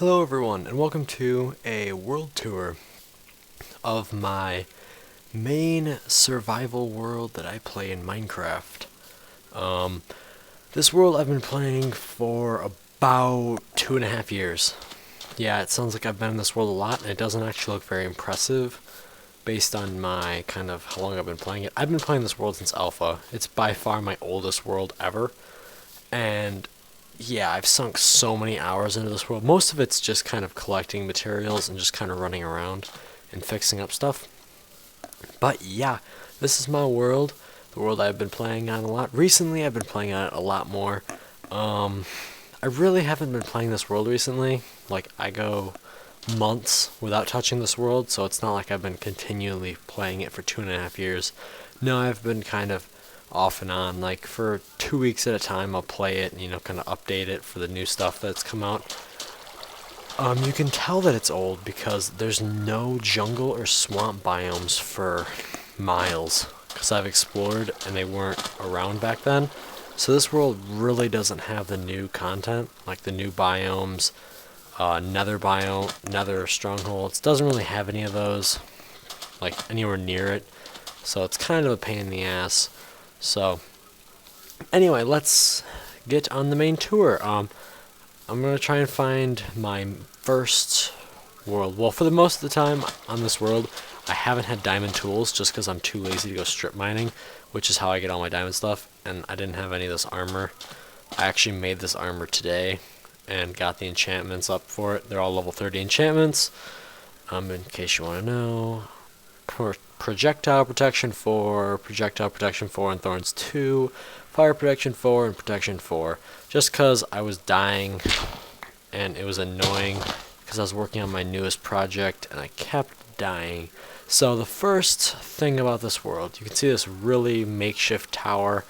Hello everyone, and welcome to a world tour of my main survival world that I play in Minecraft. This world I've been playing for about 2.5 years. Yeah, it sounds like I've been in this world a lot, and it doesn't actually look very impressive based on my kind of how long I've been playing it. I've been playing this world since alpha. It's by far my oldest world ever, and yeah, I've sunk so many hours into this world. Most of it's just kind of collecting materials and just kind of running around and fixing up stuff. But yeah, this is my world, the world I've been playing on a lot. Recently, I've been playing on it a lot more. I really haven't been playing this world recently. Like, I go months without touching this world, so it's not like I've been continually playing it for 2.5 years. No, I've been kind of off and on. Like, for 2 weeks at a time, I'll play it and, kind of update it for the new stuff that's come out. You can tell that it's old because there's no jungle or swamp biomes for miles, because I've explored and they weren't around back then. So this world really doesn't have the new content, like the new biomes, nether biome, nether strongholds. Doesn't really have any of those, like, anywhere near it. So it's kind of a pain in the ass. So anyway, let's get on the main tour. I'm going to try and find my first world. Well, for the most of the time on this world, I haven't had diamond tools just because I'm too lazy to go strip mining, which is how I get all my diamond stuff, and I didn't have any of this armor. I actually made this armor today and got the enchantments up for it. They're all level 30 enchantments, in case you want to know. Projectile protection 4, projectile protection 4, and thorns 2, fire protection 4, and protection 4. Just because I was dying and it was annoying because I was working on my newest project and I kept dying. So the first thing about this world, you can see this really makeshift tower.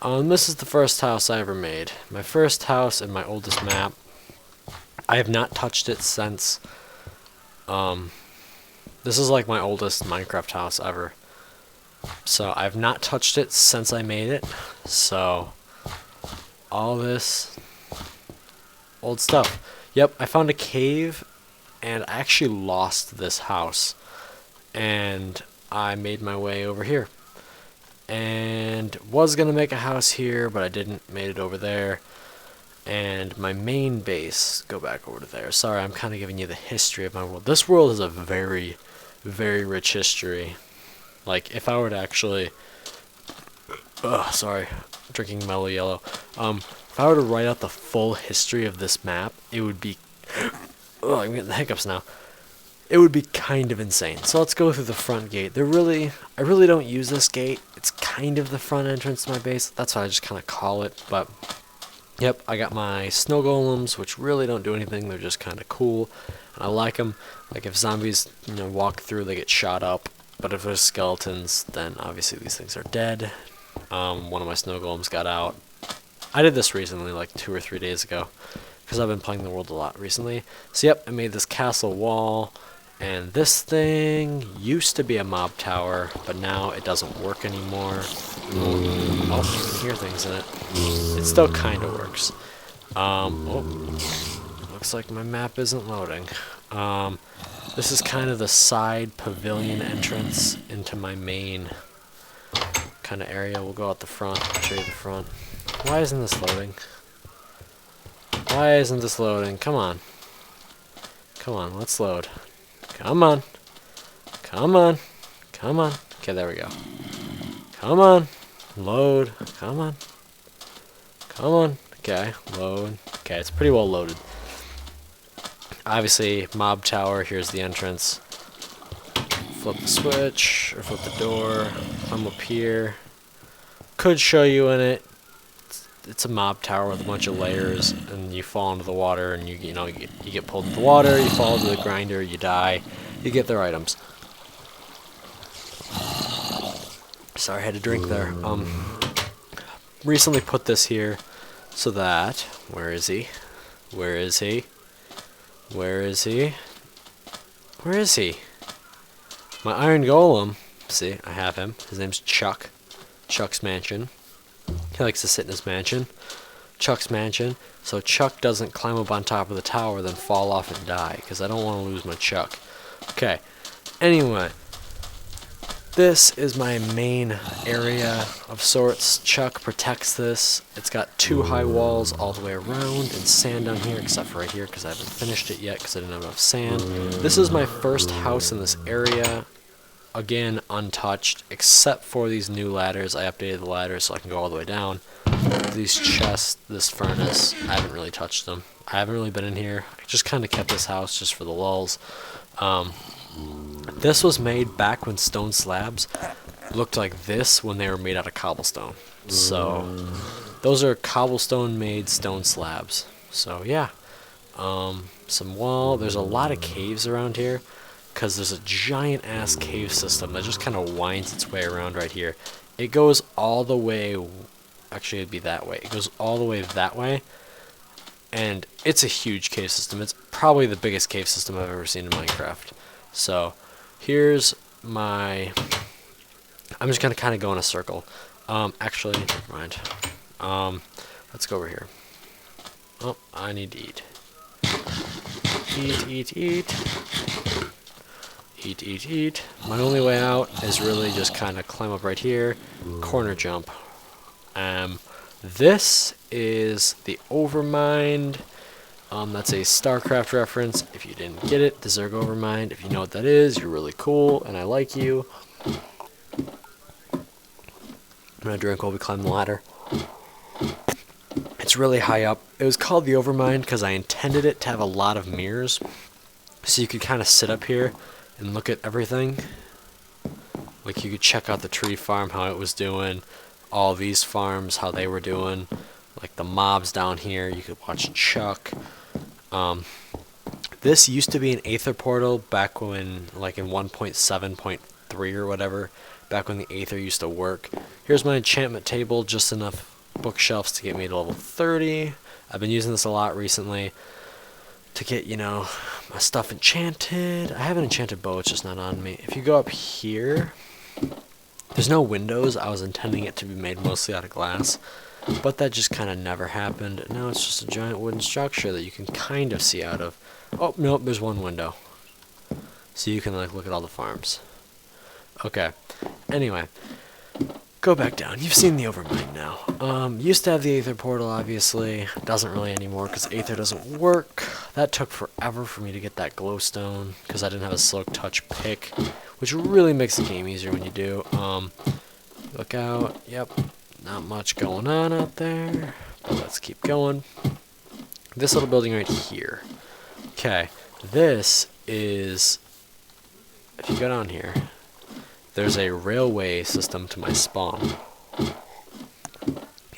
This is the first house I ever made. My first house and my oldest map. I have not touched it since. This is like my oldest Minecraft house ever. So I've not touched it since I made it. So all this old stuff. Yep, I found a cave and I actually lost this house. And I made my way over here. And was going to make a house here, but I didn't. Made it over there. And my main base, go back over to there. Sorry, I'm kind of giving you the history of my world. This world is a very, very rich history. Like, if I were to actually, sorry, drinking mellow yellow. If I were to write out the full history of this map, it would be, I'm getting the hiccups now. It would be kind of insane. So let's go through the front gate. I really don't use this gate. It's kind of the front entrance to my base. That's why I just kind of call it. But yep, I got my snow golems, which really don't do anything. They're just kind of cool, and I like them. Like, if zombies, walk through, they get shot up. But if there's skeletons, then obviously these things are dead. One of my snow golems got out. I did this recently, like 2 or 3 days ago, because I've been playing the world a lot recently. So yep, I made this castle wall, and this thing used to be a mob tower, but now it doesn't work anymore. Oh, you can hear things in it. It still kind of works. Looks like my map isn't loading. This is kind of the side pavilion entrance into my main kind of area. We'll go out the front. I'll show you the front. Why isn't this loading? Why isn't this loading? Come on. Come on, let's load. Come on. Come on. Come on. Okay, there we go. Come on. Load. Come on. Come on. Okay, load. Okay, it's pretty well loaded. Obviously, mob tower, here's the entrance. Flip the switch, or flip the door. I'm up here. Could show you in it. It's a mob tower with a bunch of layers, and you fall into the water, and you get pulled into the water, you fall into the grinder, you die, you get their items. Sorry, I had a drink there. Recently put this here so that, where is he? Where is he? Where is he? Where is he? My iron golem. See, I have him. His name's Chuck. Chuck's mansion. He likes to sit in his mansion. Chuck's mansion, so Chuck doesn't climb up on top of the tower, then fall off and die, because I don't want to lose my Chuck. Okay, anyway, this is my main area of sorts. Chuck protects this. It's got 2 high walls all the way around and sand down here, except for right here, because I haven't finished it yet, because I didn't have enough sand. This is my first house in this area. Again, untouched, except for these new ladders. I updated the ladders so I can go all the way down. These chests, this furnace, I haven't really touched them. I haven't really been in here. I just kind of kept this house just for the lulz. This was made back when stone slabs looked like this when they were made out of cobblestone. So, those are cobblestone made stone slabs. So, yeah. Some wall. There's a lot of caves around here, because there's a giant ass cave system that just kind of winds its way around right here. It goes all the way, actually it'd be that way. It goes all the way that way, and it's a huge cave system. It's probably the biggest cave system I've ever seen in Minecraft. So here's my, I'm just gonna kind of go in a circle. Actually, never mind. Let's go over here. Oh, I need to eat. Eat. Eat. My only way out is really just kind of climb up right here, corner jump. This is the Overmind. That's a StarCraft reference. If you didn't get it, the Zerg Overmind. If you know what that is, you're really cool, and I like you. I'm gonna drink while we climb the ladder. It's really high up. It was called the Overmind because I intended it to have a lot of mirrors, so you could kind of sit up here and look at everything. Like you could check out the tree farm, how it was doing, all these farms, how they were doing, like the mobs down here. You could watch Chuck. This used to be an Aether portal back when, like in 1.7.3 or whatever, back when the Aether used to work. Here's my enchantment table, just enough bookshelves to get me to level 30. I've been using this a lot recently to get, you know, my stuff enchanted. I have an enchanted bow, it's just not on me. If you go up here, there's no windows. I was intending it to be made mostly out of glass, but that just kind of never happened. Now it's just a giant wooden structure that you can kind of see out of. Oh, nope, there's one window. So you can, like, look at all the farms. Okay, anyway, go back down. You've seen the Overmind now. Used to have the Aether portal, obviously. Doesn't really anymore because Aether doesn't work. That took forever for me to get that glowstone because I didn't have a Silk Touch pick, which really makes the game easier when you do. Look out. Yep, not much going on out there, but let's keep going. This little building right here. Okay, this is, if you go down here, there's a railway system to my spawn.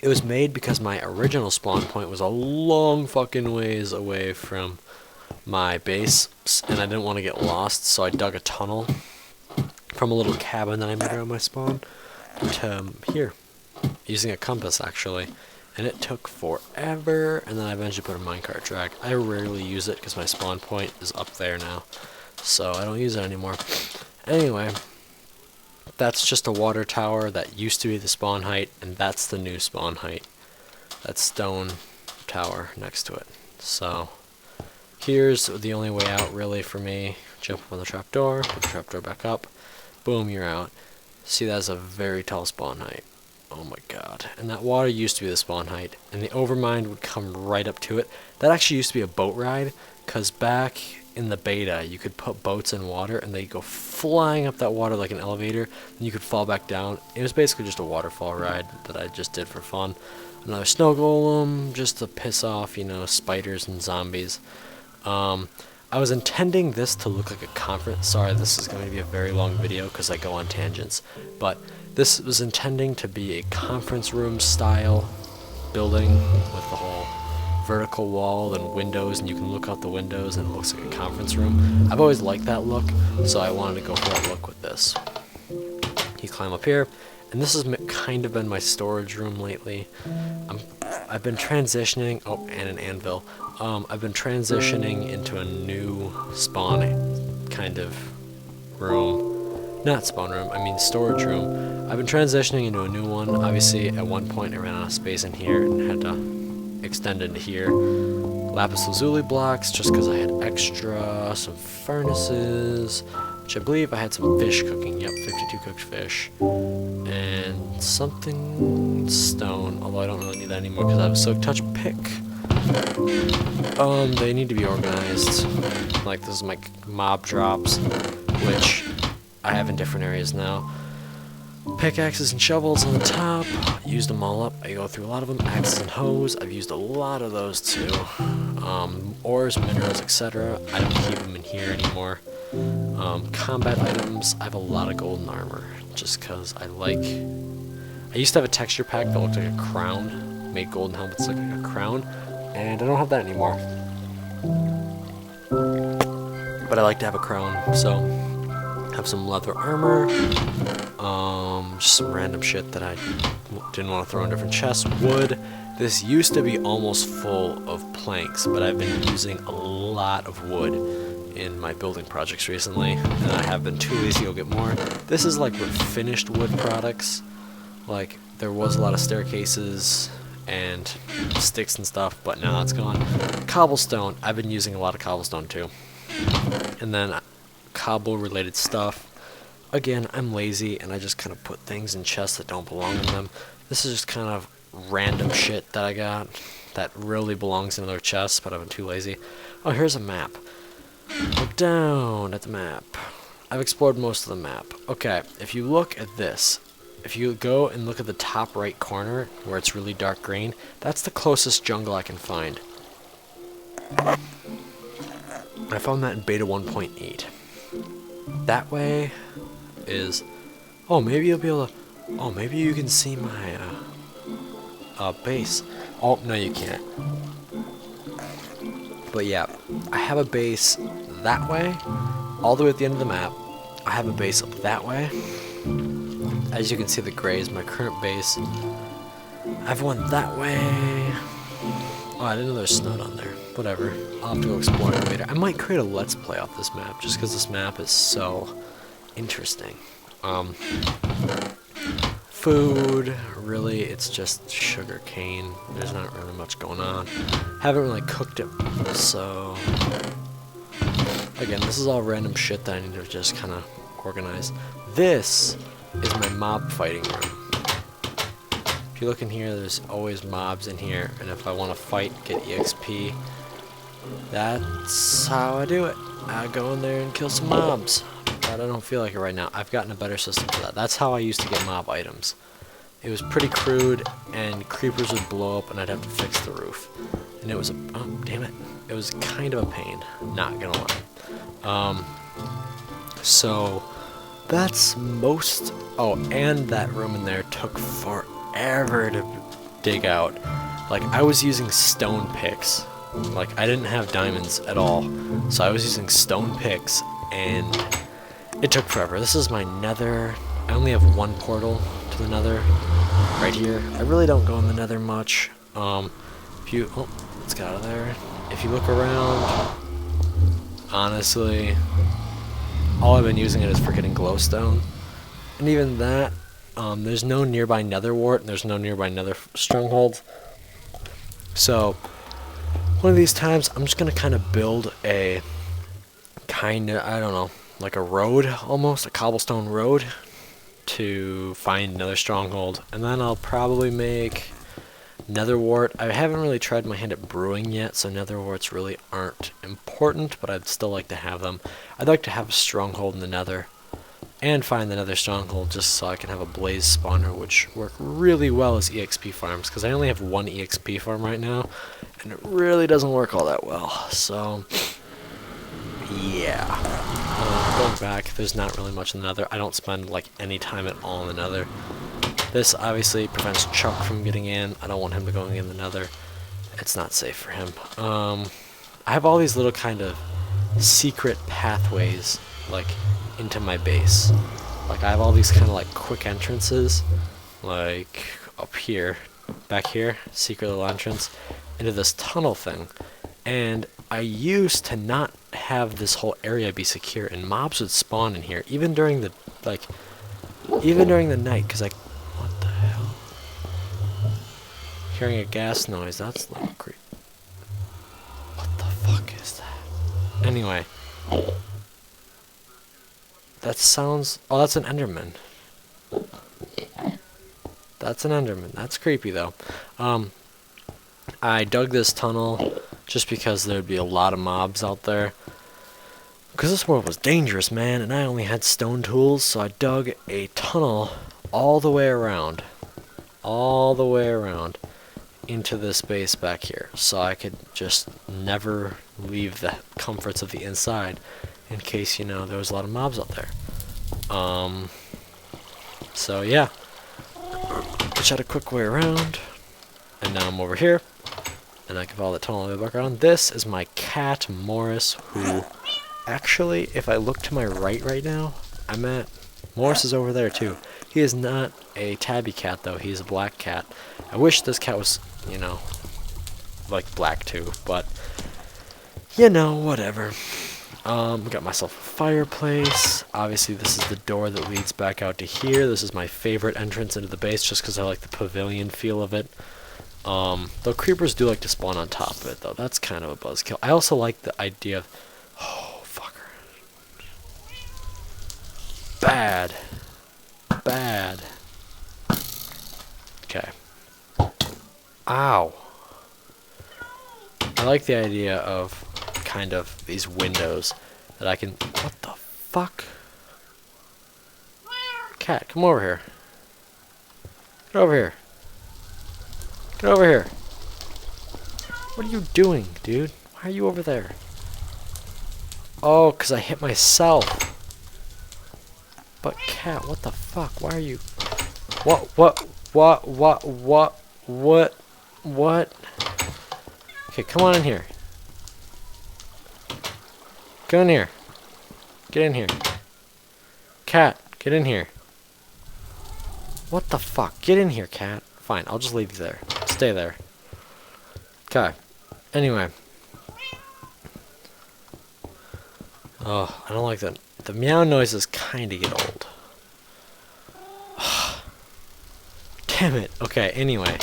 It was made because my original spawn point was a long fucking ways away from my base, and I didn't want to get lost, so I dug a tunnel from a little cabin that I made around my spawn to here, using a compass actually, and it took forever, and then I eventually put a minecart track. I rarely use it because my spawn point is up there now, so I don't use it anymore. Anyway, that's just a water tower that used to be the spawn height, and that's the new spawn height. That stone tower next to it. So here's the only way out really for me. Jump up on the trapdoor, put the trapdoor back up, boom, you're out. See, that's a very tall spawn height. Oh my god. And that water used to be the spawn height, and the Overmind would come right up to it. That actually used to be a boat ride, because back in the beta, you could put boats in water, and they go flying up that water like an elevator, and you could fall back down. It was basically just a waterfall ride that I just did for fun. Another snow golem, just to piss off, you know, spiders and zombies. I was intending this to look like a conference. Sorry, this is going to be a very long video because I go on tangents, but this was intending to be a conference room style building with the whole vertical wall and windows, and you can look out the windows and it looks like a conference room. I've always liked that look, so I wanted to go for that look with this. You climb up here, and this has kind of been my storage room lately. I've been transitioning, oh, and an anvil. I've been transitioning into a new spawn kind of room. Not spawn room, I mean storage room. I've been transitioning into a new one. Obviously, at one point I ran out of space in here and had to extend into here. Lapis lazuli blocks, just because I had extra. Some furnaces, which I believe I had some fish cooking. Yep, 52 cooked fish. And something stone, although I don't really need that anymore because I have a silk touch pick. They need to be organized. Like, this is my mob drops, which I have in different areas now. Pickaxes and shovels on the top. Used them all up. I go through a lot of them. Axes and hoes. I've used a lot of those too. Ores, minerals, etc. I don't keep them in here anymore. Combat items. I have a lot of golden armor, just because I like... I used to have a texture pack that looked like a crown. Made golden helmets look like a crown. And I don't have that anymore. But I like to have a crown, so... have some leather armor. Just some random shit that I didn't want to throw in different chests. Wood. This used to be almost full of planks, but I've been using a lot of wood in my building projects recently, and I have been too lazy to go get more. This is like finished wood products. Like, there was a lot of staircases and sticks and stuff, but now that's gone. Cobblestone. I've been using a lot of cobblestone too. And then cobble related stuff. Again, I'm lazy and I just kind of put things in chests that don't belong in them. This is just kind of random shit that I got that really belongs in another chest, but I've been too lazy. Oh, here's a map. Look down at the map. I've explored most of the map. Okay, if you look at this, if you go and look at the top right corner where it's really dark green, that's the closest jungle I can find. I found that in beta 1.8. That way is... oh, maybe you'll be able to... oh, maybe you can see my base. Oh, no you can't. But yeah, I have a base that way, all the way at the end of the map. I have a base up that way. As you can see, the gray is my current base. I have one that way. Oh, I didn't know there's snow on there. Whatever. I'll have to go explore it later. I might create a let's play off this map, just because this map is so interesting. Food, really, it's just sugar cane. There's not really much going on. Haven't really cooked it, so... again, this is all random shit that I need to just kind of organize. This is my mob fighting room. If you look in here, there's always mobs in here, and if I want to fight, get EXP, that's how I do it. I go in there and kill some mobs. But I don't feel like it right now. I've gotten a better system for that. That's how I used to get mob items. It was pretty crude, and creepers would blow up, and I'd have to fix the roof. And it was a... oh, damn it. It was kind of a pain, not gonna lie. So, that's most... oh, and that room in there took forever to dig out. Like, I was using stone picks. Like, I didn't have diamonds at all. So I was using stone picks, and it took forever. This is my nether. I only have one portal to the nether right here. I really don't go in the nether much. If you... oh, let's get out of there. If you look around, honestly, all I've been using it is for getting glowstone. And even that, there's no nearby nether wart, and there's no nearby nether strongholds. So, one of these times, I'm just going to kind of build a kind of, I don't know, like a road almost, a cobblestone road to find another stronghold. And then I'll probably make nether wart. I haven't really tried my hand at brewing yet, so nether warts really aren't important, but I'd still like to have them. I'd like to have a stronghold in the nether and find the nether stronghold just so I can have a blaze spawner, which work really well as EXP farms, because I only have one EXP farm right now, and it really doesn't work all that well. So, yeah. Going back, there's not really much in the nether. I don't spend like any time at all in the nether. This obviously prevents Chuck from getting in. I don't want him to go in the nether. It's not safe for him. I have all these little kind of secret pathways, like, into my base. Like, I have all these kind of like quick entrances, like up here, back here, secret little entrance into this tunnel thing. And I used to not have this whole area be secure, and mobs would spawn in here even during the even during the night, because like, what the hell? Hearing a gas noise, that's a little creepy. What the fuck is that? Anyway. That sounds... Oh, that's an Enderman. That's an Enderman. That's creepy, though. I dug this tunnel just because there'd be a lot of mobs out there. Because this world was dangerous, man, and I only had stone tools, so I dug a tunnel all the way around. All the way around into this base back here. So I could just never leave the comforts of the inside in case, you know, there was a lot of mobs out there. So yeah. Just had a quick way around. And now I'm over here. And I can follow the tunnel in the background. This is my cat, Morris, who... Actually, if I look to my right now, Morris is over there too. He is not a tabby cat though, he's a black cat. I wish this cat was, you know, like black too, but, you know, whatever. Got myself a fireplace. Obviously this is the door that leads back out to here. This is my favorite entrance into the base just because I like the pavilion feel of it. Though creepers do like to spawn on top of it though, that's kind of a buzzkill. I also like the idea of... Bad. Bad. Okay. Ow. I like the idea of kind of these windows that I can... What the fuck? Cat, come over here. Get over here. Get over here. What are you doing, dude? Why are you over there? Oh, 'cause I hit myself. But cat, what the fuck? Why are you... What? Okay, come on in here. Go in here. Get in here. Cat, get in here. What the fuck? Get in here, cat. Fine, I'll just leave you there. Stay there. Okay. Anyway. Oh, I don't like that. The meow noises kind of get old. Damn it. Okay, anyway.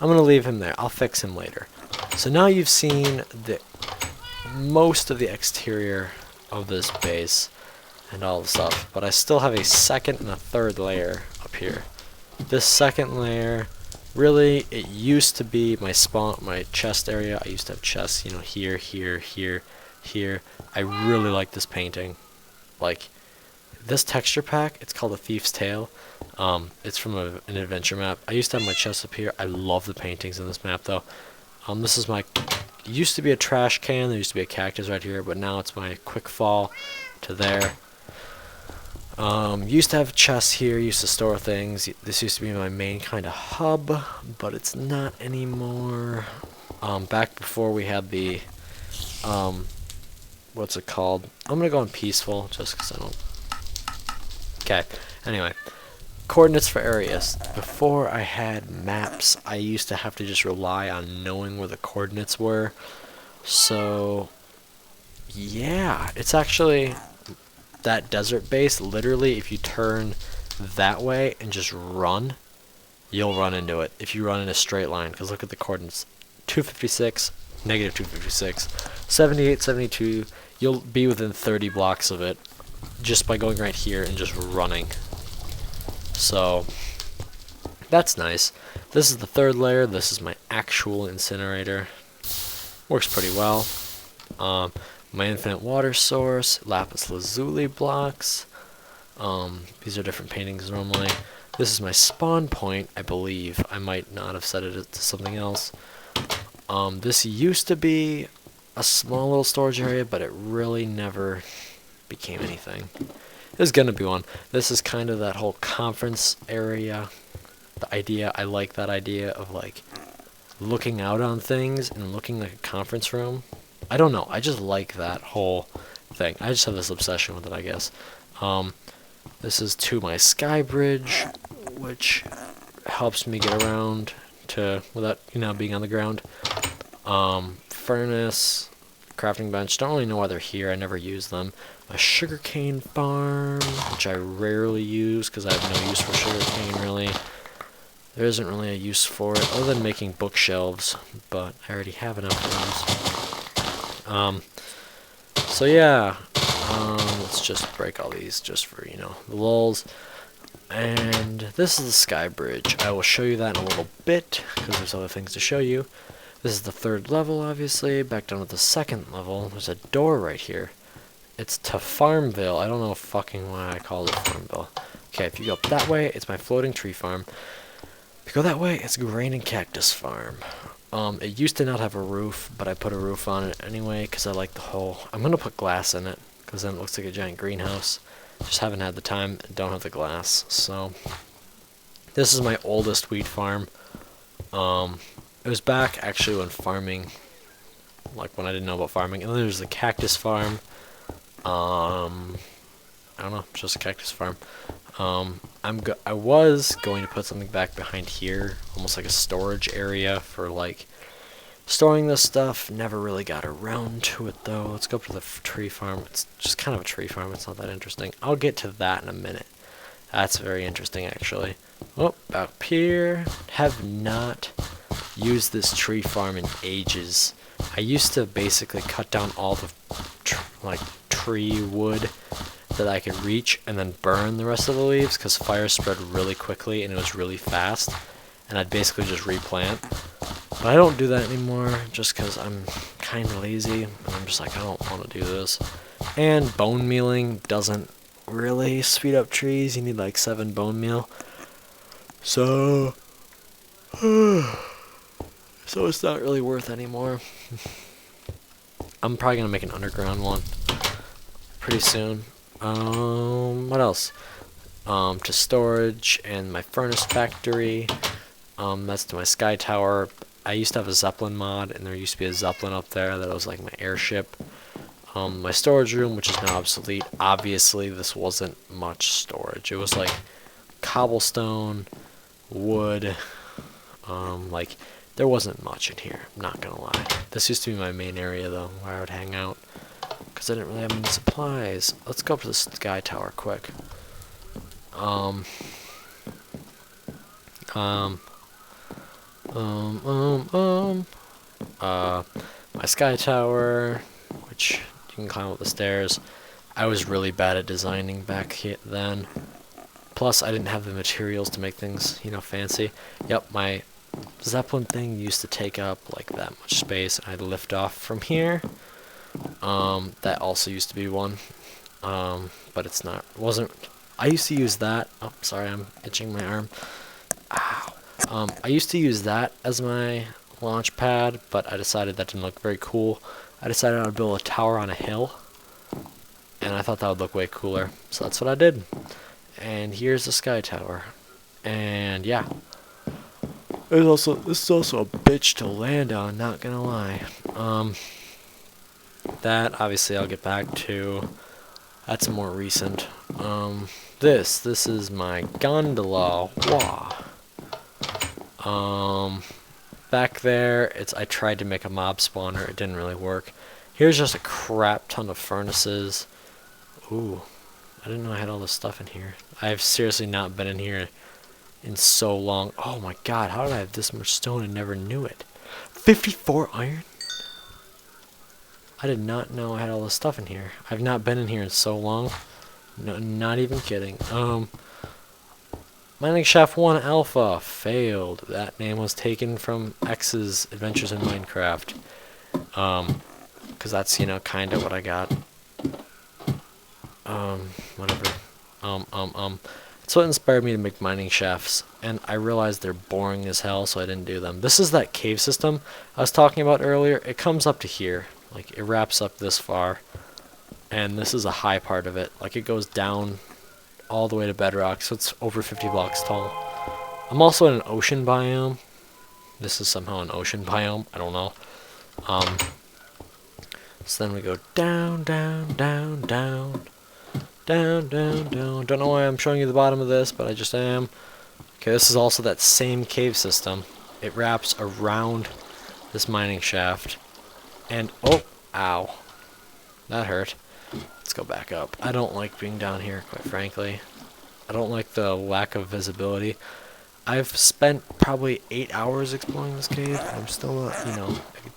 I'm going to leave him there. I'll fix him later. So now you've seen most of the exterior of this base and all the stuff. But I still have a second and a third layer up here. This second layer, really, it used to be my chest area. I used to have chests, you know, here, here, here, here. I really like this painting. Like, this texture pack, it's called A Thief's Tale. It's from an adventure map. I used to have my chest up here. I love the paintings in this map, though. This is my... It used to be a trash can. There used to be a cactus right here, but now it's my quick fall to there. Used to have chests here. Used to store things. This used to be my main kind of hub, but it's not anymore. Back before we had the... what's it called? I'm gonna go on peaceful just because I don't... Okay, anyway. Coordinates for areas. Before I had maps, I used to have to just rely on knowing where the coordinates were. So, yeah, it's actually that desert base. Literally, if you turn that way and just run, you'll run into it. If you run in a straight line, because look at the coordinates. 256, negative 256, 78, 72. You'll be within 30 blocks of it just by going right here and just running. So, that's nice. This is the third layer. This is my actual incinerator. Works pretty well. My infinite water source, lapis lazuli blocks. These are different paintings normally. This is my spawn point, I believe. I might not have set it to something else. This used to be a small little storage area, but it really never became anything. There's gonna be one. This is kind of that whole conference area. The idea, I like that idea of like looking out on things and looking like a conference room. I don't know. I just like that whole thing. I just have this obsession with it, I guess. This is to my sky bridge, which helps me get around to without, you know, being on the ground. Furnace, crafting bench. Don't really know why they're here. I never use them. A sugarcane farm, which I rarely use because I have no use for sugarcane really. There isn't really a use for it other than making bookshelves, but I already have enough of those. So yeah, let's just break all these just for, you know, the lulz. And this is the sky bridge. I will show you that in a little bit, because there's other things to show you. This is the 3rd level, obviously. Back down to the 2nd level. There's a door right here. It's to Farmville. I don't know fucking why I called it Farmville. Okay, if you go up that way, it's my floating tree farm. If you go that way, it's Grain and Cactus Farm. It used to not have a roof, but I put a roof on it anyway, because I like the whole... I'm going to put glass in it, because then it looks like a giant greenhouse. Just haven't had the time, and don't have the glass, so... This is my oldest wheat farm. It was back, actually, when farming... Like, when I didn't know about farming. And then there's the cactus farm. I don't know, just a cactus farm. I was going to put something back behind here, almost like a storage area for, like, storing this stuff. Never really got around to it, though. Let's go up to the tree farm. It's just kind of a tree farm. It's not that interesting. I'll get to that in a minute. That's very interesting, actually. Oh, up here. Have not used this tree farm in ages. I used to basically cut down all the, tree wood that I could reach and then burn the rest of the leaves because fire spread really quickly and it was really fast. And I'd basically just replant. But I don't do that anymore just because I'm kind of lazy. And I'm just like, I don't want to do this. And bone mealing doesn't really speed up trees. You need like 7 bone meal. So it's not really worth anymore. I'm probably going to make an underground one pretty soon. What else? To storage and my furnace factory. That's to my sky tower. I used to have a Zeppelin mod, and there used to be a Zeppelin up there that was like my airship. My storage room, which is now obsolete. Obviously, this wasn't much storage. It was like cobblestone, wood, like there wasn't much in here, I'm not gonna lie. This used to be my main area though, where I would hang out, because I didn't really have any supplies. Let's go up to the sky tower quick. My sky tower, which you can climb up the stairs. I was really bad at designing back then. Plus, I didn't have the materials to make things, you know, fancy. Yep, my Zeppelin thing used to take up like that much space, and I'd lift off from here. That also used to be one, but it's not. Wasn't. I used to use that. Oh, sorry, I'm itching my arm. Ow. I used to use that as my launch pad, but I decided that didn't look very cool. I decided I would build a tower on a hill, and I thought that would look way cooler. So that's what I did. And here's the sky tower. And yeah. This is also a bitch to land on, not gonna lie. That obviously I'll get back to. That's more recent. This is my gondola. Wah. Back there, I tried to make a mob spawner. It didn't really work. Here's just a crap ton of furnaces. Ooh, I didn't know I had all this stuff in here. I've seriously not been in here in so long. Oh my god, how did I have this much stone and never knew it? 54 iron? I did not know I had all this stuff in here. I've not been in here in so long. No, not even kidding. Mining Shaft 1 Alpha failed. That name was taken from X's Adventures in Minecraft. Because that's, you know, kind of what I got. Whatever. It's what inspired me to make mining shafts, and I realized they're boring as hell, so I didn't do them. This is that cave system I was talking about earlier. It comes up to here. Like, it wraps up this far. And this is a high part of it. Like, it goes down all the way to bedrock, so it's over 50 blocks tall. I'm also in an ocean biome. This is somehow an ocean biome. I don't know. So then we go down, down, down, down. Down, down, down. Don't know why I'm showing you the bottom of this, but I just am. Okay, this is also that same cave system. It wraps around this mining shaft. And, oh, ow. That hurt. Let's go back up. I don't like being down here, quite frankly. I don't like the lack of visibility. I've spent probably 8 hours exploring this cave. I'm still not,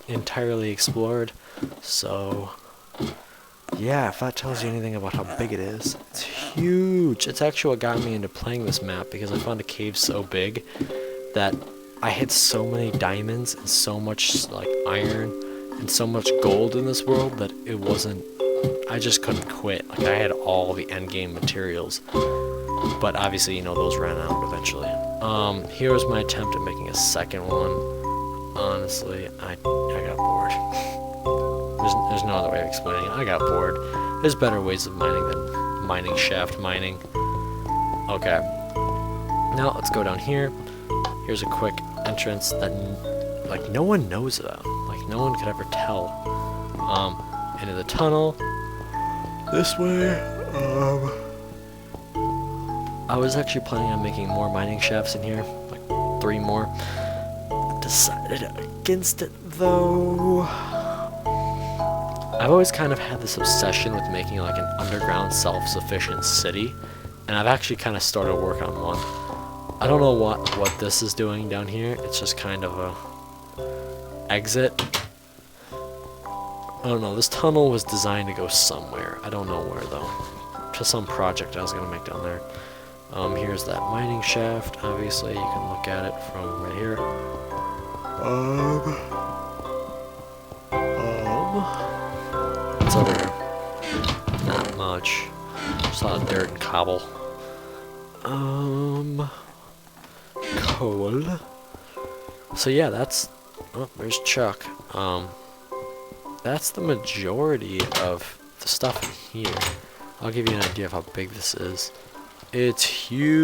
entirely explored. So, yeah, if that tells you anything about how big it is, it's huge. It's actually what got me into playing this map, because I found a cave so big that I had so many diamonds and so much like iron and so much gold in this world that it wasn't. I just couldn't quit. Like, I had all the end game materials, but obviously, those ran out eventually. Here was my attempt at making a second one. Honestly, I got bored. There's no other way of explaining it. I got bored. There's better ways of mining than mining shaft mining. Okay. Now let's go down here. Here's a quick entrance that like no one knows about. Like, no one could ever tell. Into the tunnel. This way. I was actually planning on making more mining shafts in here, like 3 more. Decided against it though. I've always kind of had this obsession with making like an underground self-sufficient city, and I've actually kind of started work on one. I don't know what this is doing down here. It's just kind of a exit. I don't know. This tunnel was designed to go somewhere. I don't know where though. To some project I was gonna make down there. Here's that mining shaft. Obviously, you can look at it from right here. What's over here? Not much. Just a lot of dirt and cobble. Coal. So yeah, that's. Oh, there's Chuck. That's the majority of the stuff in here. I'll give you an idea of how big this is. It's huge.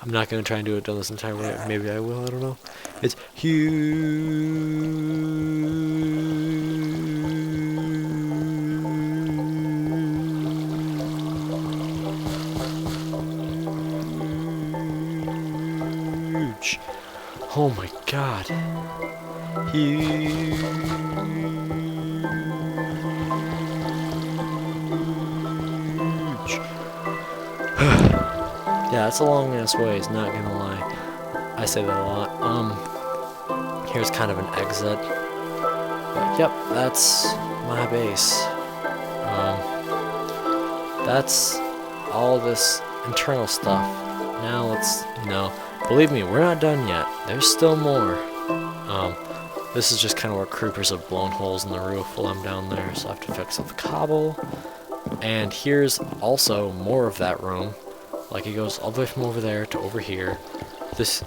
I'm not going to try and do it this entire way. Maybe I will, I don't know. It's huge. Oh my god. Huge. Yeah, that's a long ass ways, not gonna lie. I say that a lot. Here's kind of an exit. But yep, that's my base. That's all this internal stuff. Now let's, believe me, we're not done yet. There's still more. This is just kind of where creepers have blown holes in the roof while I'm down there, so I have to fix up the cobble. And here's also more of that room. Like, it goes all the way from over there to over here.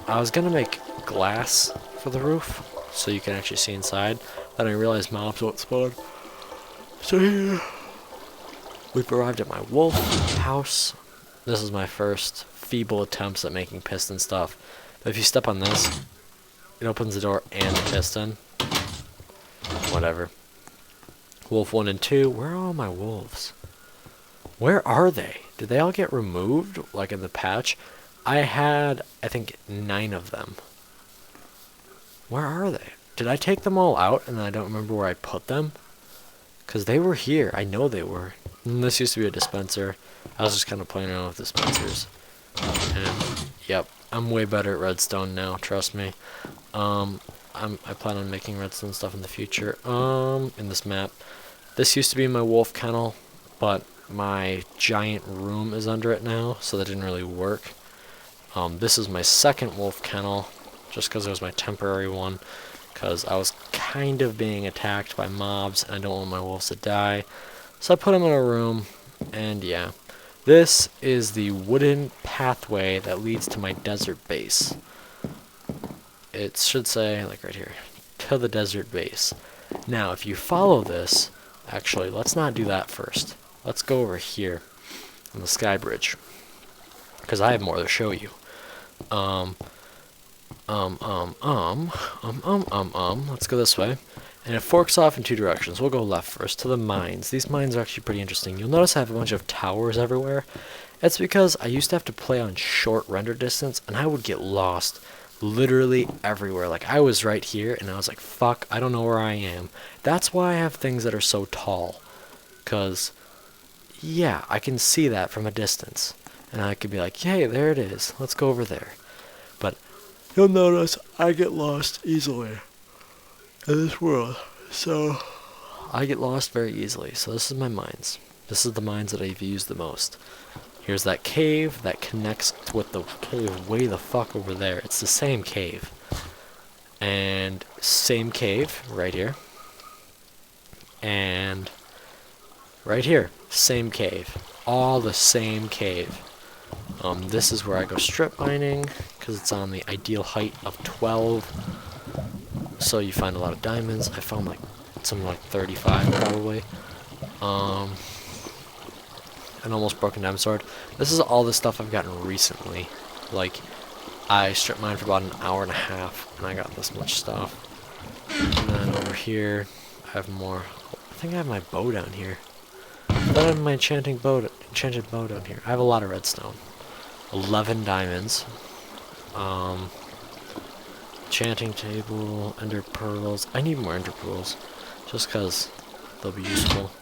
I was gonna make glass for the roof, so you can actually see inside. Then I realized mobs won't spawn. So here, we've arrived at my wolf house. This is my first feeble attempts at making piston stuff. But if you step on this, it opens the door and the piston. Whatever. Wolf 1 and 2. Where are all my wolves? Where are they? Did they all get removed, like in the patch? I had, I think, 9 of them. Where are they? Did I take them all out and I don't remember where I put them? Because they were here. I know they were. And this used to be a dispenser. I was just kind of playing around with dispensers. And, yep, I'm way better at redstone now, trust me. I plan on making redstone stuff in the future. In this map. This used to be my wolf kennel, but my giant room is under it now, so that didn't really work. This is my second wolf kennel, just because it was my temporary one, because I was kind of being attacked by mobs, and I don't want my wolves to die. So I put them in a room, and yeah. This is the wooden pathway that leads to my desert base. It should say, like right here, to the desert base. Now, if you follow this, actually, let's not do that first. Let's go over here on the sky bridge, because I have more to show you. Let's go this way. And it forks off in 2 directions. We'll go left first, to the mines. These mines are actually pretty interesting. You'll notice I have a bunch of towers everywhere. It's because I used to have to play on short render distance, and I would get lost literally everywhere. Like, I was right here, and I was like, fuck, I don't know where I am. That's why I have things that are so tall. Because, yeah, I can see that from a distance. And I could be like, hey, there it is. Let's go over there. But you'll notice I get lost easily in this world. So I get lost very easily. So this is my mines. This is the mines that I've used the most. Here's that cave that connects with the cave way the fuck over there. It's the same cave. And same cave right here. And right here, same cave. All the same cave. This is where I go strip mining because it's on the ideal height of 12. So you find a lot of diamonds. I found like something like 35 probably. An almost broken diamond sword. This is all the stuff I've gotten recently. Like, I strip mined for about an hour and a half, and I got this much stuff. And then over here, I have more. I think I have my bow down here. I have my enchanted bow down here. I have a lot of redstone. 11 diamonds. Enchanting table, ender pearls. I need more ender pearls, just because they'll be useful.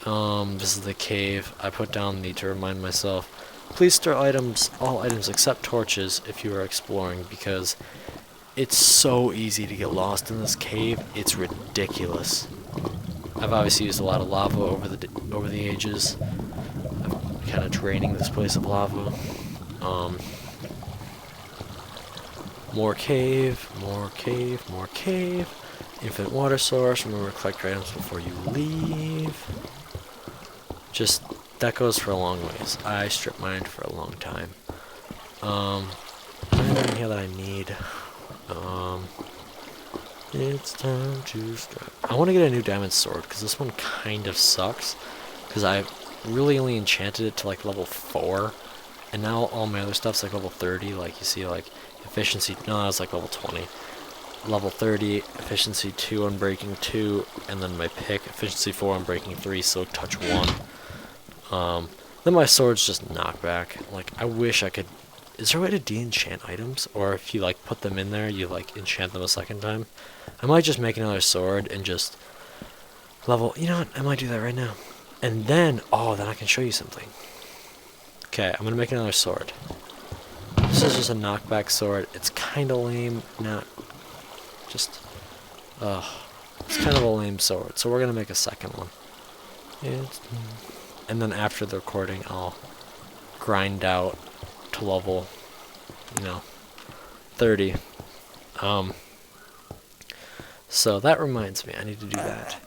This is the cave. I put down to remind myself, please store all items except torches if you are exploring, because it's so easy to get lost in this cave. It's ridiculous. I've obviously used a lot of lava over the ages. I'm kind of draining this place of lava. More cave, more cave, more cave. Infinite water source. Remember to collect your items before you leave. Just, that goes for a long ways. I strip mined for a long time. Anything here that I need? It's time to strip. I want to get a new diamond sword, because this one kind of sucks. Because I really only enchanted it to like level 4. And now all my other stuff's like level 30. Like you see, like efficiency, no, that was like level 20. Level 30, efficiency 2 on breaking 2, and then my pick, efficiency 4 on breaking 3, so touch 1. Then my sword's just knockback. Like, I wish I could. Is there a way to de-enchant items? Or if you like put them in there, you like enchant them a second time? I might just make another sword and just level. You know what? I might do that right now. And then, then I can show you something. Okay, I'm gonna make another sword. This is just a knockback sword. It's kind of lame. Not just. It's kind of a lame sword. So we're gonna make a second one. And then after the recording, I'll grind out to level, 30. So that reminds me, I need to do that.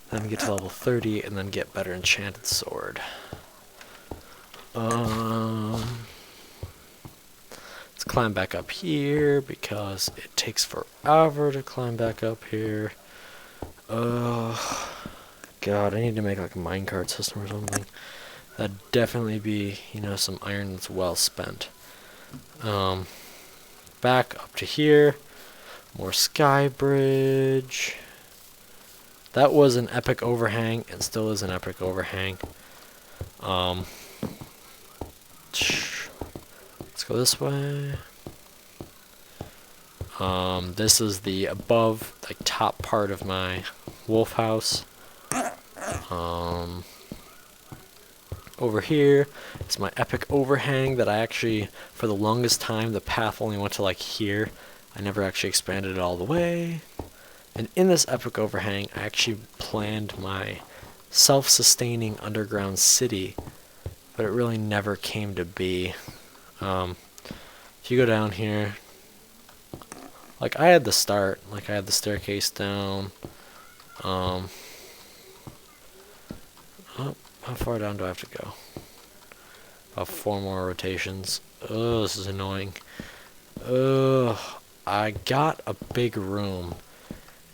Then get to level 30, and then get better enchanted sword. Let's climb back up here, because it takes forever to climb back up here. God, I need to make like a minecart system or something. That'd definitely be, some iron that's well spent. Back up to here. More sky bridge. That was an epic overhang, and still is an epic overhang. Let's go this way. This is the above, like, top part of my wolf house. Over here is my epic overhang that I actually, for the longest time, the path only went to like here. I never actually expanded it all the way. And in this epic overhang, I actually planned my self-sustaining underground city, but it really never came to be. If you go down here, like I had the start, like I had the staircase down. How far down do I have to go? About 4 more rotations. Oh, this is annoying. I got a big room.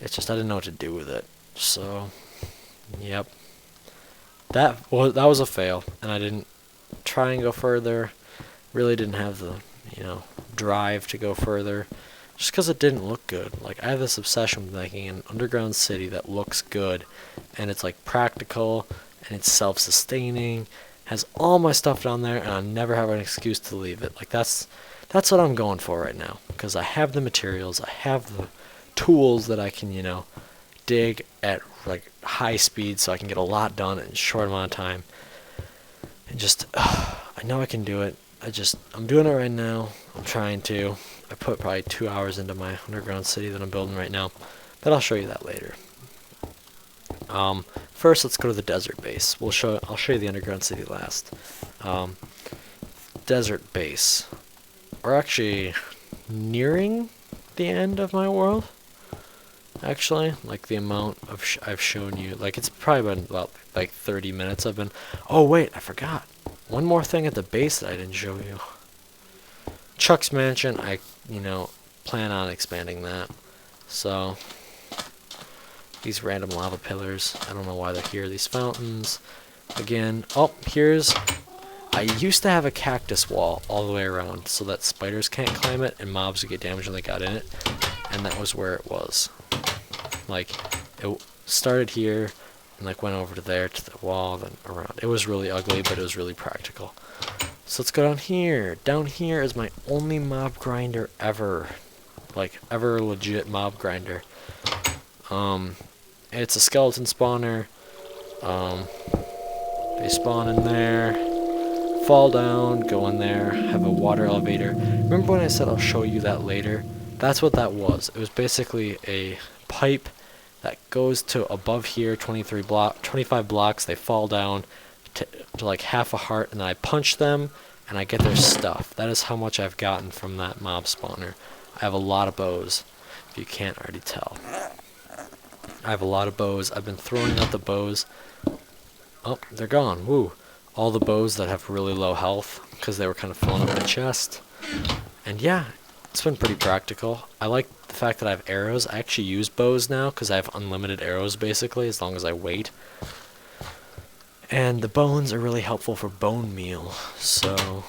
It's just I didn't know what to do with it. So, yep. That was a fail, and I didn't try and go further. Really didn't have the, drive to go further. Just because it didn't look good. Like, I have this obsession with making an underground city that looks good, and it's like practical, and it's self-sustaining, has all my stuff down there, and I never have an excuse to leave it. Like, that's what I'm going for right now, because I have the materials, I have the tools that I can, dig at like high speed so I can get a lot done in a short amount of time. And just, I know I can do it. I'm doing it right now. I'm trying to. I put probably 2 hours into my underground city that I'm building right now, but I'll show you that later. First, let's go to the desert base. I'll show you the underground city last. Desert base. We're actually nearing the end of my world. Actually, like the amount of I've shown you, like it's probably been about like 30 minutes. Oh wait, I forgot. One more thing at the base that I didn't show you. Chuck's mansion. I plan on expanding that. So these random lava pillars. I don't know why they're here. These fountains. Again. Oh, I used to have a cactus wall all the way around so that spiders can't climb it and mobs would get damaged when they got in it. And that was where it was. Like, it started here and like went over to there to the wall, then around. It was really ugly, but it was really practical. So let's go down here. Down here is my only mob grinder ever. Like, ever legit mob grinder. It's a skeleton spawner. They spawn in there, fall down, go in there, have a water elevator. Remember when I said I'll show you that later? That's what that was. It was basically a pipe that goes to above here, 25 blocks. They fall down to like half a heart, and then I punch them, and I get their stuff. That is how much I've gotten from that mob spawner. I have a lot of bows, if you can't already tell. I have a lot of bows. I've been throwing out the bows. Oh, they're gone. Woo. All the bows that have really low health, because they were kind of filling up my chest. And yeah, it's been pretty practical. I like the fact that I have arrows. I actually use bows now, because I have unlimited arrows, basically, as long as I wait. And the bones are really helpful for bone meal. So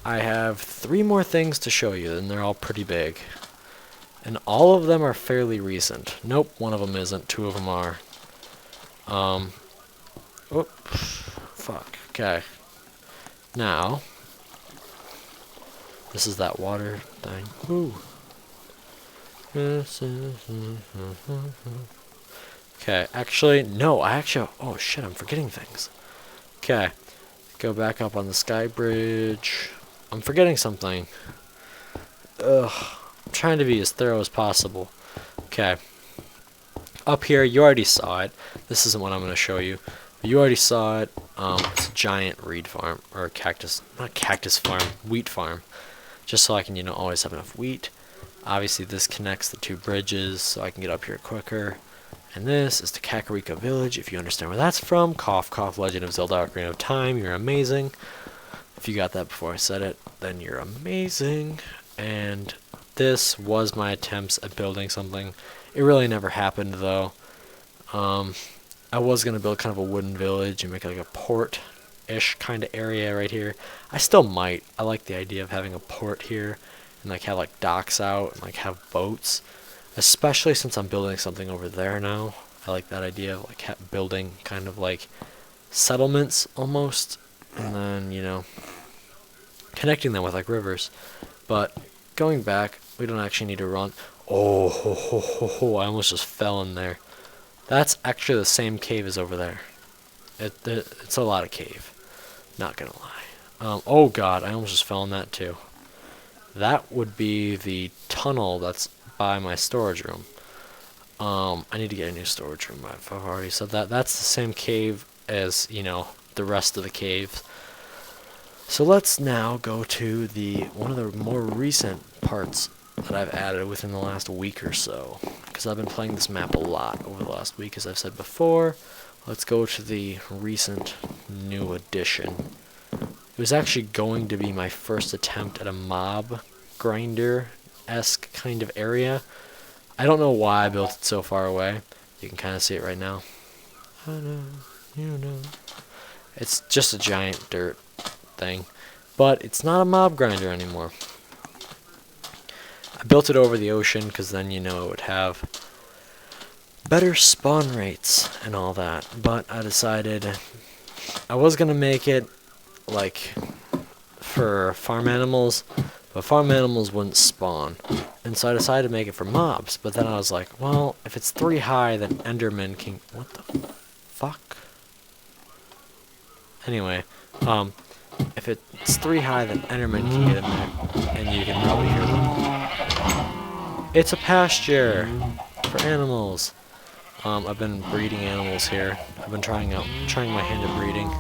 I have 3 more things to show you, and they're all pretty big. And all of them are fairly recent. Nope, one of them isn't. 2 of them are. Fuck. Okay. Now, this is that water thing. Woo. Okay, actually, no, oh shit, I'm forgetting things. Okay, go back up on the sky bridge. I'm forgetting something. Ugh, I'm trying to be as thorough as possible. Okay, up here, you already saw it. This isn't what I'm going to show you. You already saw it. It's a giant reed farm, or not cactus farm, wheat farm. Just so I can, always have enough wheat. Obviously, this connects the 2 bridges, so I can get up here quicker. And this is the Kakariko Village. If you understand where that's from, cough, cough, Legend of Zelda Ocarina of Time, you're amazing. If you got that before I said it, then you're amazing. And this was my attempts at building something. It really never happened, though. I was going to build kind of a wooden village and make like a port-ish kind of area right here. I still might. I like the idea of having a port here and like have like docks out and like have boats. Especially since I'm building something over there now. I like that idea of like building kind of like settlements almost. And then, connecting them with like rivers. But going back, we don't actually need to run. Oh, ho, ho, ho, ho, I almost just fell in there. That's actually the same cave as over there. It's a lot of cave. Not gonna lie. Oh god, I almost just fell in that too. That would be the tunnel that's by my storage room. I need to get a new storage room. I've already said that. That's the same cave as, the rest of the caves. So let's now go to one of the more recent parts that I've added within the last week or so, because I've been playing this map a lot over the last week, as I've said before. Let's go to the recent new addition. It was actually going to be my first attempt at a mob grinder-esque kind of area. I don't know why I built it so far away. You can kind of see it right now. I know. It's just a giant dirt thing, but it's not a mob grinder anymore. I built it over the ocean because then it would have better spawn rates and all that. But I decided I was gonna make it like for farm animals, but farm animals wouldn't spawn. And so I decided to make it for mobs, but then I was like, well, if it's 3 high, then Enderman can... What the fuck? Anyway, if it's 3 high, then Enderman can get in there, and you can probably hear them. It's a pasture for animals. I've been breeding animals here. I've been trying my hand at breeding.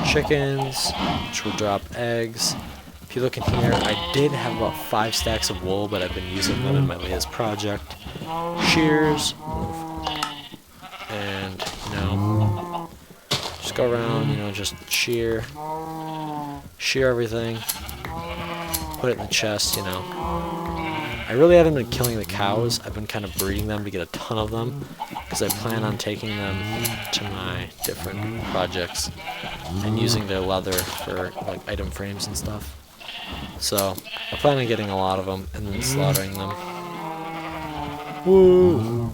Chickens, which will drop eggs. If you look in here, I did have about 5 stacks of wool, but I've been using them in my latest project. Shears, and, you know, just go around, you know, just shear everything, put it in the chest, you know. I really haven't been killing the cows. I've been kind of breeding them to get a ton of them, because I plan on taking them to my different projects and using their leather for like item frames and stuff. So I plan on getting a lot of them and then slaughtering them. Woo!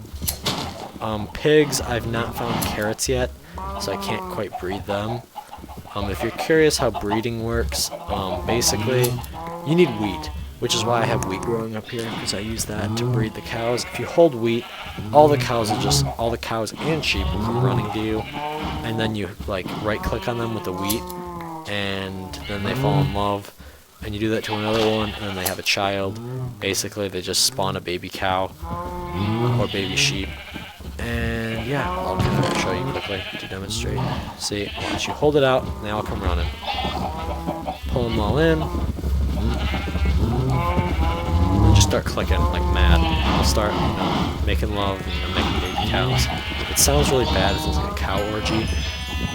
Pigs, I've not found carrots yet, so I can't quite breed them. If you're curious how breeding works, basically you need wheat, which is why I have wheat growing up here, because I use that to breed the cows. If you hold wheat, all the cows and sheep will come running to you, and then you like right-click on them with the wheat, and then they fall in love, and you do that to another one, and then they have a child. Basically, they just spawn a baby cow or baby sheep, and yeah, I'll kind of show you quickly to demonstrate. See, once you hold it out, they all come running. Pull them all in. And just start clicking like mad. I'll start, you know, making love and making baby cows. It sounds really bad, it sounds like a cow orgy,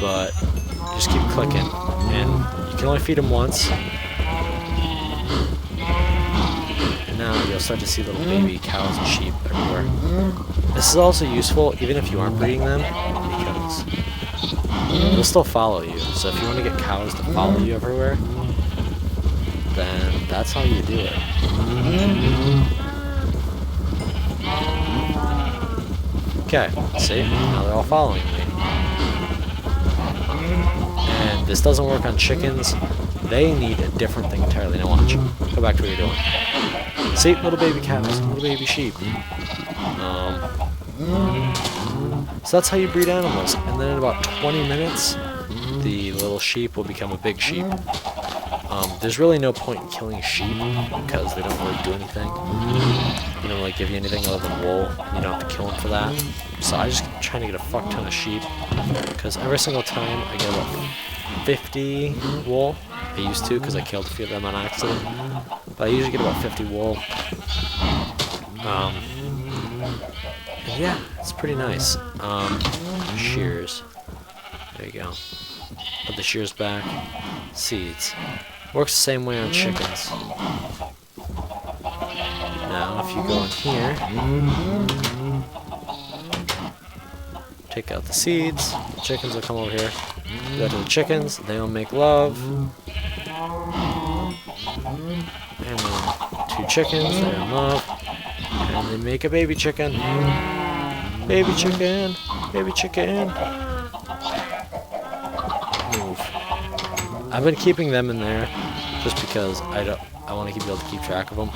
but just keep clicking, and you can only feed them once. And now you'll start to see little baby cows and sheep everywhere. This is also useful even if you aren't breeding them, because they'll still follow you. So if you want to get cows to follow you everywhere, then that's how you do it. Okay, see? Now they're all following me. And this doesn't work on chickens. They need a different thing entirely. Now watch. Go back to what you're doing. See? Little baby cows, little baby sheep. So that's how you breed animals. And then in about 20 minutes, the little sheep will become a big sheep. There's really no point in killing sheep because they don't really do anything. They don't really give you anything other than wool. You don't have to kill them for that. So I just keep trying to get a fuck ton of sheep, because every single time I get about 50 wool. I used to, because I killed a few of them on accident. But I usually get about 50 wool. And yeah, it's pretty nice. Shears. There you go. Put the shears back. Seeds. Works the same way on chickens. Now, if you go in here, take out the seeds, the chickens will come over here. Do that to the chickens, they will make love. And then 2 chickens, they're in love. And they make a baby chicken. Baby chicken, baby chicken. Move. I've been keeping them in there just because I want to be able to keep track of them.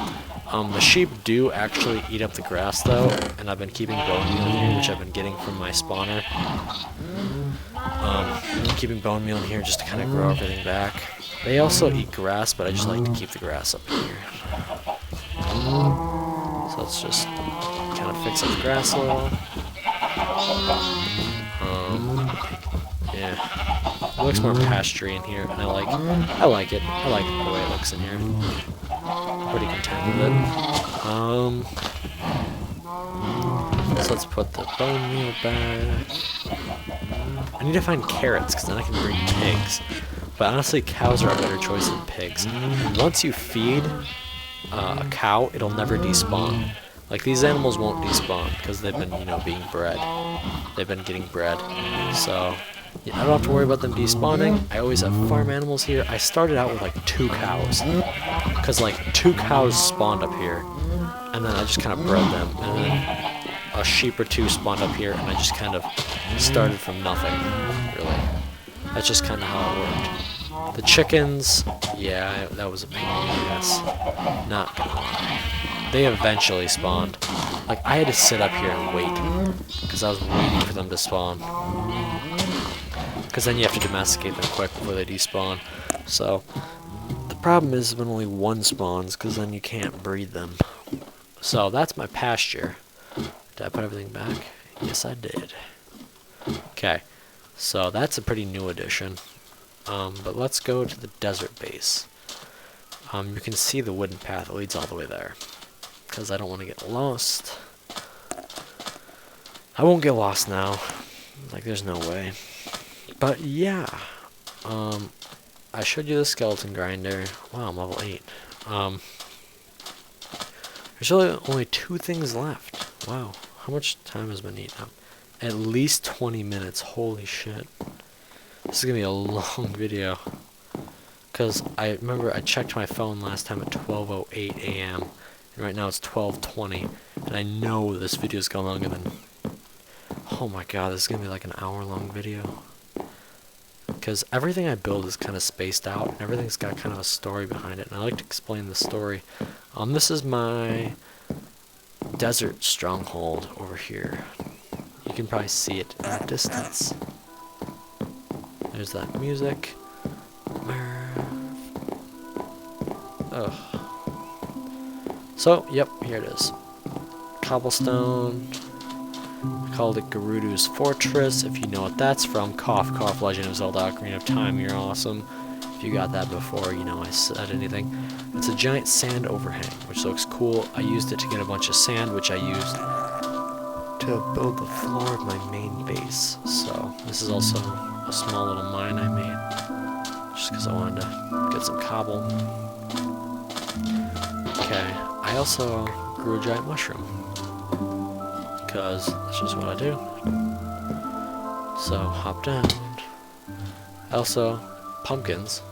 The sheep do actually eat up the grass though, and I've been keeping bone meal in here, which I've been getting from my spawner. I'm keeping bone meal in here just to kind of grow everything back. They also eat grass, but I just like to keep the grass up in here. So let's just kind of fix up the grass a little. Yeah, it looks more pastury in here, and I like it. I like the way it looks in here. Pretty content with it. So let's put the bone meal back. I need to find carrots, because then I can breed pigs. But honestly, cows are a better choice than pigs. Once you feed a cow, it'll never despawn. Like, these animals won't despawn, because they've been, you know, being bred. They've been getting bred. So, yeah, I don't have to worry about them despawning. I always have farm animals here. I started out with, like, 2 cows. Because, like, 2 cows spawned up here. And then I just kind of bred them. And then a sheep or 2 spawned up here, and I just kind of started from nothing, really. That's just kind of how it worked. The chickens, yeah, that was a pain in the ass. Not gonna lie. They eventually spawned. Like, I had to sit up here and wait, because I was waiting for them to spawn. Because then you have to domesticate them quick before they despawn. So, the problem is when only one spawns, because then you can't breed them. So, that's my pasture. Did I put everything back? Yes, I did. Okay, so that's a pretty new addition. But let's go to the desert base. You can see the wooden path that leads all the way there. Because I don't want to get lost. I won't get lost now. Like, there's no way. But, yeah. I showed you the skeleton grinder. Wow, I'm level 8. There's really only 2 things left. Wow. How much time has been eaten up? At least 20 minutes. Holy shit. This is going to be a long video. Because I remember I checked my phone last time at 12:08 a.m. And right now it's 12:20. And I know this video is going longer than... Oh my god, this is going to be like an hour-long video. Because everything I build is kind of spaced out. And everything's got kind of a story behind it. And I like to explain the story. This is my desert stronghold over here. You can probably see it at a distance. There's that music. Ugh. So, yep, here it is. Cobblestone. I called it Gerudo's Fortress. If you know what that's from, cough, cough, Legend of Zelda Ocarina of Time, you're awesome. If you got that before, you know I said anything. It's a giant sand overhang, which looks cool. I used it to get a bunch of sand, which I used to build the floor of my main base. So, this is also a small little mine I made, just because I wanted to get some cobble. Okay, I also grew a giant mushroom, because that's just what I do. So, hop down. Also, pumpkins,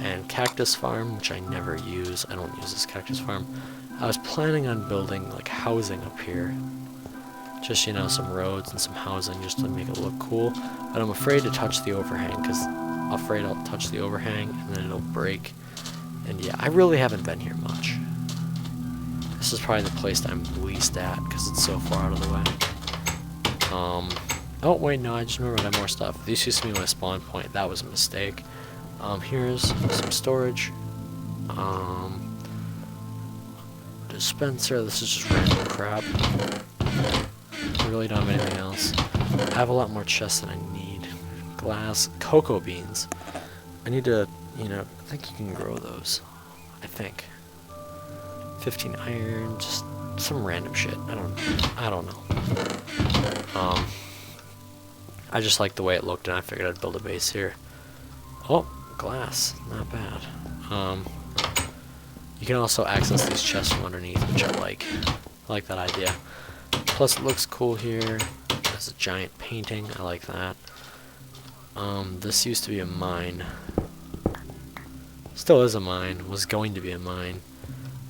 and cactus farm, which I never use. I don't use this cactus farm. I was planning on building, like, housing up here. Just, you know, some roads and some housing just to make it look cool. But I'm afraid to touch the overhang, because I'm afraid I'll touch the overhang and then it'll break. And yeah, I really haven't been here much. This is probably the place that I'm least at, because it's so far out of the way. Oh, wait, no, I just remembered I have more stuff. This used to be my spawn point. That was a mistake. Here's some storage. Dispenser. This is just random crap. I really don't have anything else. I have a lot more chests than I need. Glass. Cocoa beans. I need to, you know, I think you can grow those. I think. 15 iron. Just some random shit. I don't know. I just liked the way it looked and I figured I'd build a base here. Oh, glass. Not bad. You can also access these chests from underneath, which I like. I like that idea. Plus it looks cool here. There's a giant painting. I like that. This used to be a mine. Still is a mine. Was going to be a mine.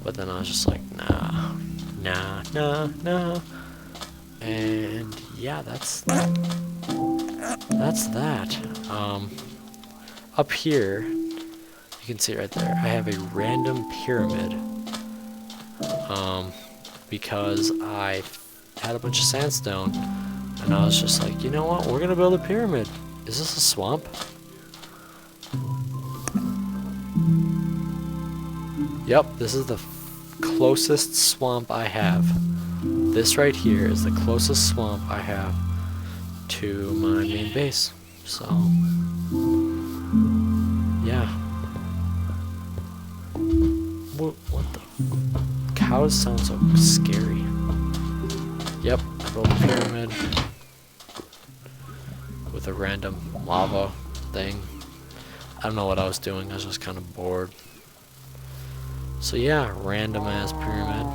But then I was just like, nah. Nah. And yeah, that's that. Up here, you can see right there, I have a random pyramid. Because I had a bunch of sandstone, and I was just like, you know what, we're gonna build a pyramid. Is this a swamp? Yep, this is the closest swamp I have. This right here is the closest swamp I have to my main base. So, yeah. What the? Cows sound so scary. Yep, I built a pyramid with a random lava thing. I don't know what I was doing, I was just kind of bored. So yeah, random ass pyramid.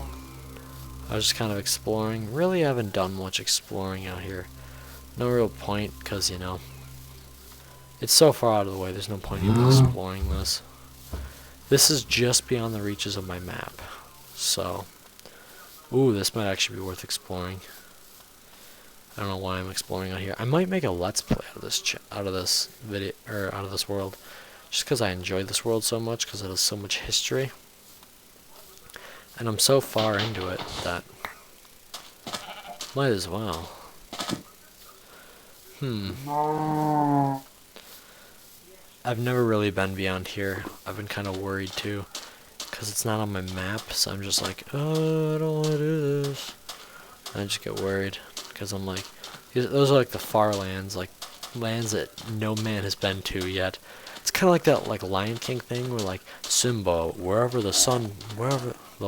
I was just kind of exploring. Really haven't done much exploring out here. No real point, because, you know, it's so far out of the way, there's no point in exploring this. This is just beyond the reaches of my map. So, ooh, this might actually be worth exploring. I don't know why I'm exploring out here. I might make a let's play out of this video, or out of this world. just because I enjoy this world so much, because it has so much history. And I'm so far into it that might as well. I've never really been beyond here. I've been kind of worried too, because it's not on my map, so I'm just like, oh, I don't want to do this. And I just get worried, because I'm like, those are like the far lands, like lands that no man has been to yet. It's kind of like that like Lion King thing where like, Simba, wherever the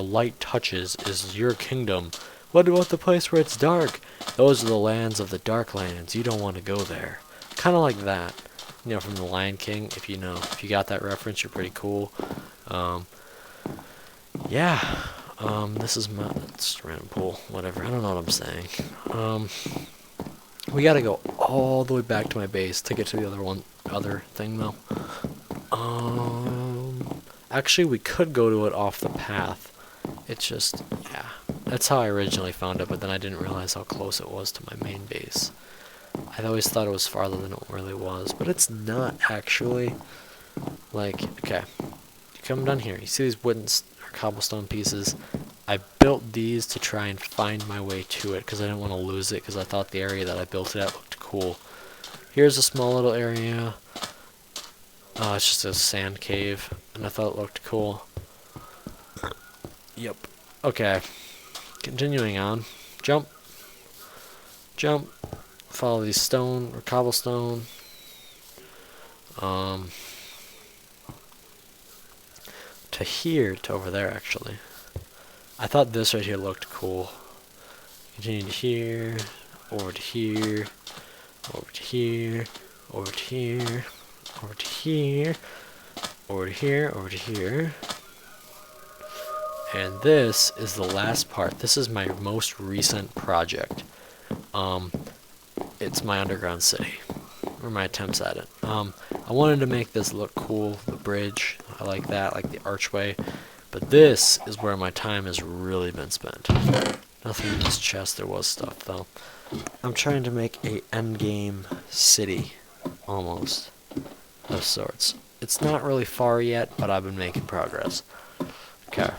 light touches is your kingdom. What about the place where it's dark? Those are the lands of the dark lands. You don't want to go there. Kind of like that. You know, from the Lion King. If you got that reference, you're pretty cool. Yeah. This is it's a random pool. Whatever. I don't know what I'm saying. We gotta go all the way back to my base to get to the other thing though. Actually, we could go to it off the path. It's just, yeah. That's how I originally found it, but then I didn't realize how close it was to my main base. I always thought it was farther than it really was, but it's not actually. Like, okay, you come down here, you see these wooden or cobblestone pieces. I built these to try and find my way to it, because I didn't want to lose it, because I thought the area that I built it at looked cool. Here's a small little area. It's just a sand cave, and I thought it looked cool. Yep. Okay. Continuing on. Jump. Jump. Follow these stone or cobblestone. To here, to over there actually. I thought this right here looked cool. Continue to here, over to here, over to here, over to here, over to here, over to here, over to here. And this is the last part. This is my most recent project. It's my underground city, or my attempts at it. I wanted to make this look cool, the bridge, I like that, like the archway, but this is where my time has really been spent. Nothing in this chest, there was stuff though. I'm trying to make a endgame city, almost, of sorts. It's not really far yet, but I've been making progress. Okay.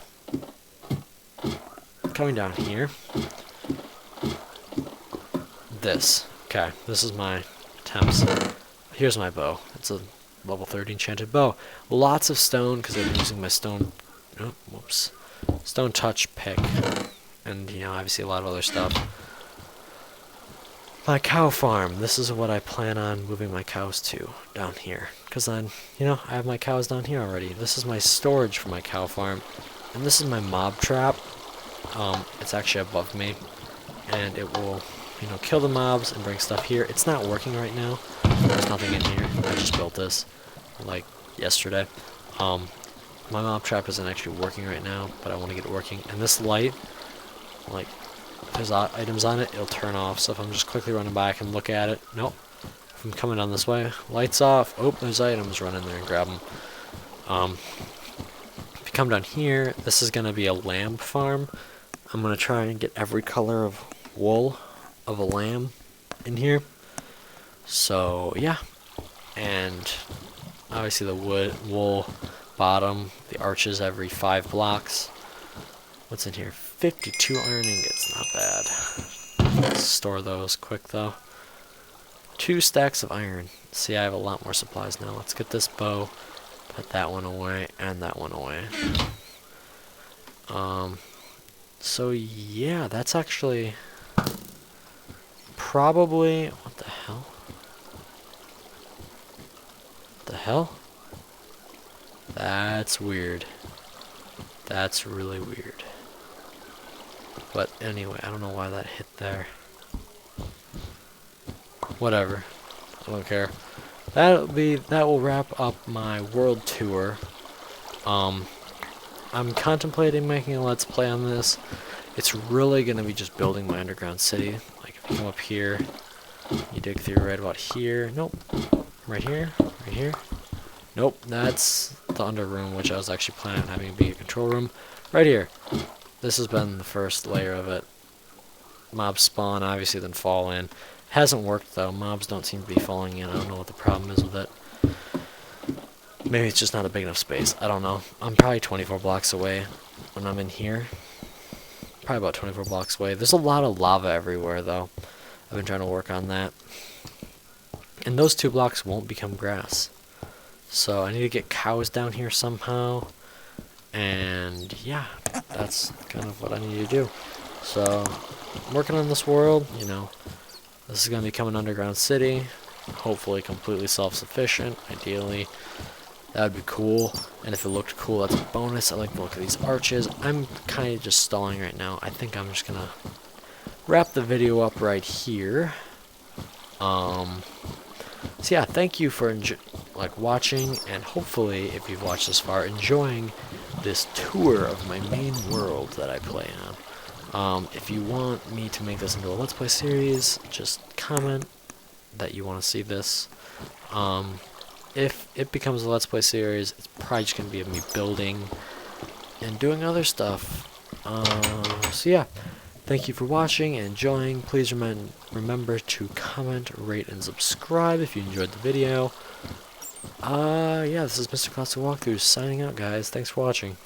Coming down here. Okay, this is my attempts. Here's my bow. It's a level 30 enchanted bow. Lots of stone, because I've been using my stone touch pick. And, you know, obviously a lot of other stuff. My cow farm. This is what I plan on moving my cows to, down here. Because then, you know, I have my cows down here already. This is my storage for my cow farm. And this is my mob trap. It's actually above me. And it will, you know, kill the mobs and bring stuff here. It's not working right now. There's nothing in here. I just built this, like, yesterday. My mob trap isn't actually working right now, but I want to get it working. And this light, like, if there's items on it, it'll turn off. So if I'm just quickly running by, I can look at it. Nope. If I'm coming down this way, lights off. Oh, there's items. Run in there and grab them. If you come down here, this is going to be a lamb farm. I'm going to try and get every color of wool of a lamb in here. So, yeah. And obviously the wool bottom, the arches every 5 blocks. What's in here? 52 iron ingots, not bad. Let's store those quick though. 2 stacks of iron. See, I have a lot more supplies now. Let's get this bow, put that one away, and that one away. So yeah, that's actually probably, what the hell? What the hell? That's weird. That's really weird. But anyway, I don't know why that hit there. Whatever. I don't care. That will wrap up my world tour. I'm contemplating making a let's play on this. It's really gonna be just building my underground city. Like if you come up here, you dig through right about here. Nope. Right here. Right here. Nope. That's the under room, which I was actually planning on having be a control room. Right here. This has been the first layer of it. Mobs spawn, obviously, then fall in. Hasn't worked though. Mobs don't seem to be falling in. I don't know what the problem is with it. Maybe it's just not a big enough space. I don't know. I'm probably 24 blocks away when I'm in here. Probably about 24 blocks away. There's a lot of lava everywhere, though. I've been trying to work on that. And those 2 blocks won't become grass. So I need to get cows down here somehow. And yeah, that's kind of what I need to do. So I'm working on this world, you know. This is going to become an underground city. Hopefully completely self-sufficient, ideally. That would be cool. And if it looked cool, that's a bonus. I like the look of these arches. I'm kind of just stalling right now. I think I'm just going to wrap the video up right here. So yeah, thank you for watching, and hopefully, if you've watched this far, enjoying this tour of my main world that I play on. If you want me to make this into a Let's Play series, just comment that you want to see this. If it becomes a Let's Play series, it's probably just going to be of me building and doing other stuff. So yeah, thank you for watching and enjoying. Please remember to comment, rate, and subscribe if you enjoyed the video. Yeah, this is Mr. Classic Walkthrough signing out, guys. Thanks for watching.